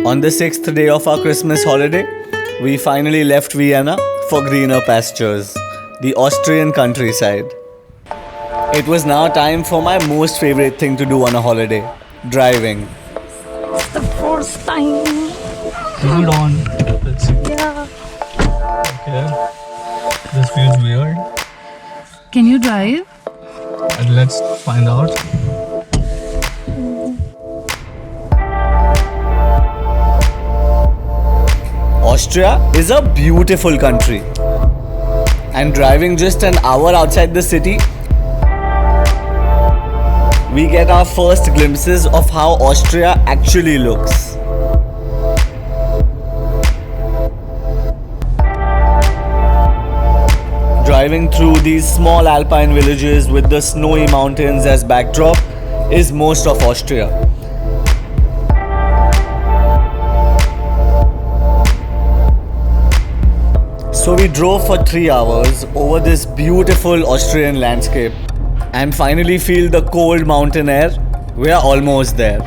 On the sixth day of our Christmas holiday, we finally left Vienna for greener pastures, the Austrian countryside. It was now time for my most favorite thing to do on a holiday, driving. The first time. Hold on. Let's see. Yeah. Okay. This feels weird. Can you drive? And let's find out. Austria is a beautiful country. And driving just an hour outside the city, we get our first glimpses of how Austria actually looks. Driving through these small alpine villages with the snowy mountains as backdrop is most of Austria. So we drove for 3 hours over this beautiful Austrian landscape and finally feel the cold mountain air. We are almost there.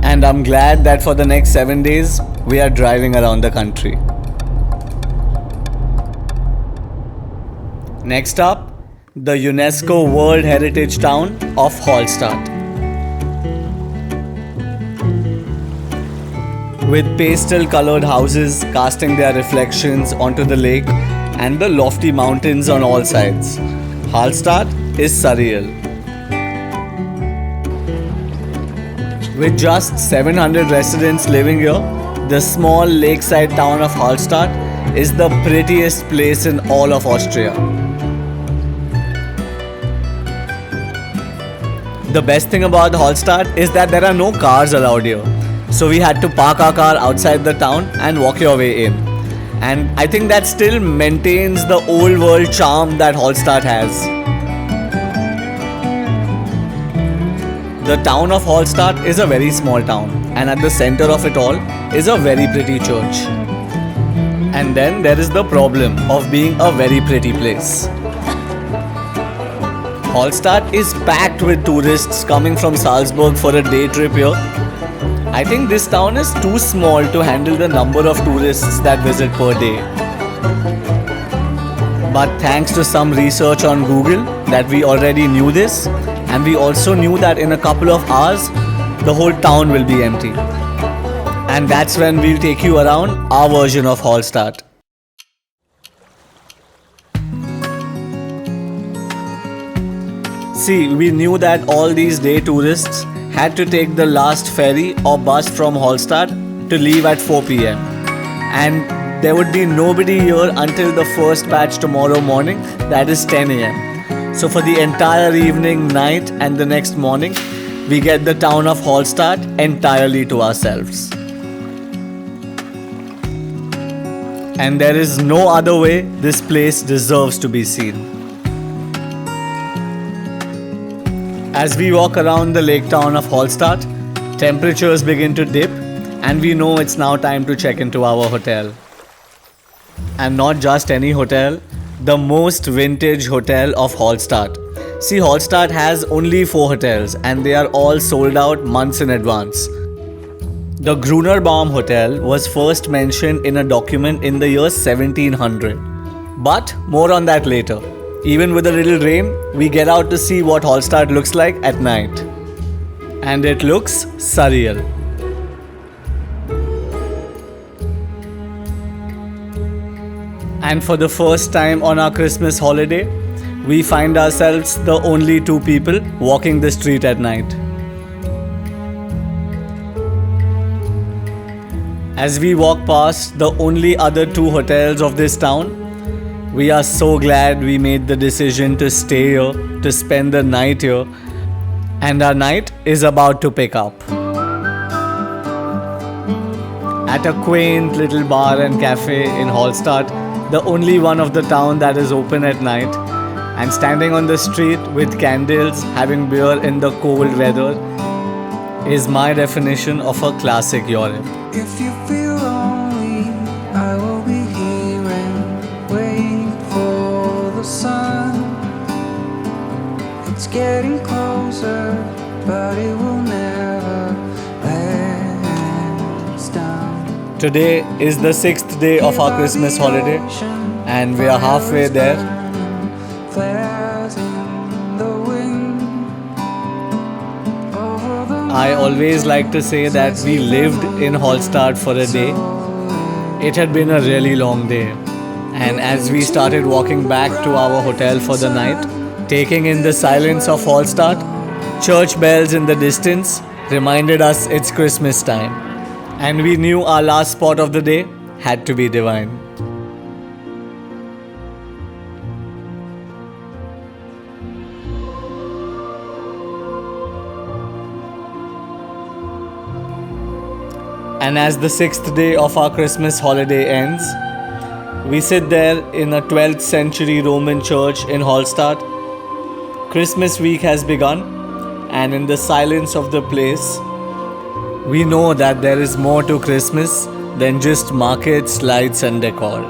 And I'm glad that for the next 7 days we are driving around the country. Next up, the UNESCO World Heritage Town of Hallstatt. With pastel colored houses casting their reflections onto the lake and the lofty mountains on all sides, Hallstatt is surreal. With just 700 residents living here, the small lakeside town of Hallstatt is the prettiest place in all of Austria. The best thing about Hallstatt is that there are no cars allowed here. So we had to park our car outside the town and walk your way in. And I think that still maintains the old world charm that Hallstatt has. The town of Hallstatt is a very small town, and at the center of it all is a very pretty church. And then there is the problem of being a very pretty place. Hallstatt is packed with tourists coming from Salzburg for a day trip here. I think this town is too small to handle the number of tourists that visit per day. But thanks to some research on Google that we already knew this, and we also knew that in a couple of hours the whole town will be empty. And that's when we'll take you around our version of Hallstatt. See, we knew that all these day tourists had to take the last ferry or bus from Hallstatt to leave at 4 p.m. And there would be nobody here until the first batch tomorrow morning, that is 10 a.m. So for the entire evening, night and the next morning, we get the town of Hallstatt entirely to ourselves. And there is no other way this place deserves to be seen. As we walk around the lake town of Hallstatt, temperatures begin to dip and we know it's now time to check into our hotel. And not just any hotel, the most vintage hotel of Hallstatt. See, Hallstatt has only 4 hotels and they are all sold out months in advance. The Grunerbaum Hotel was first mentioned in a document in the year 1700. But more on that later. Even with a little rain, we get out to see what Hallstatt looks like at night. And it looks surreal. And for the first time on our Christmas holiday, we find ourselves the only 2 people walking the street at night. As we walk past the only other 2 hotels of this town, we are so glad we made the decision to stay here, to spend the night here, and our night is about to pick up. At a quaint little bar and cafe in Hallstatt, the only one of the town that is open at night, and standing on the street with candles, having beer in the cold weather, is my definition of a classic Europe. If you feel lonely, I will be here and wait for the sun. It's getting closer, but it will never Today is the 6th day of our Christmas holiday, and we are halfway there. Flares in the wind. Over the I always like to say that we lived in Hallstatt for a day. It had been a really long day, and as we started walking back to our hotel for the night, taking in the silence of Hallstatt, church bells in the distance reminded us it's Christmas time, and we knew our last spot of the day had to be divine. And as the 6th day of our Christmas holiday ends, we sit there in a 12th century Roman church in Hallstatt. Christmas week has begun, and in the silence of the place, we know that there is more to Christmas than just markets, lights, and decor.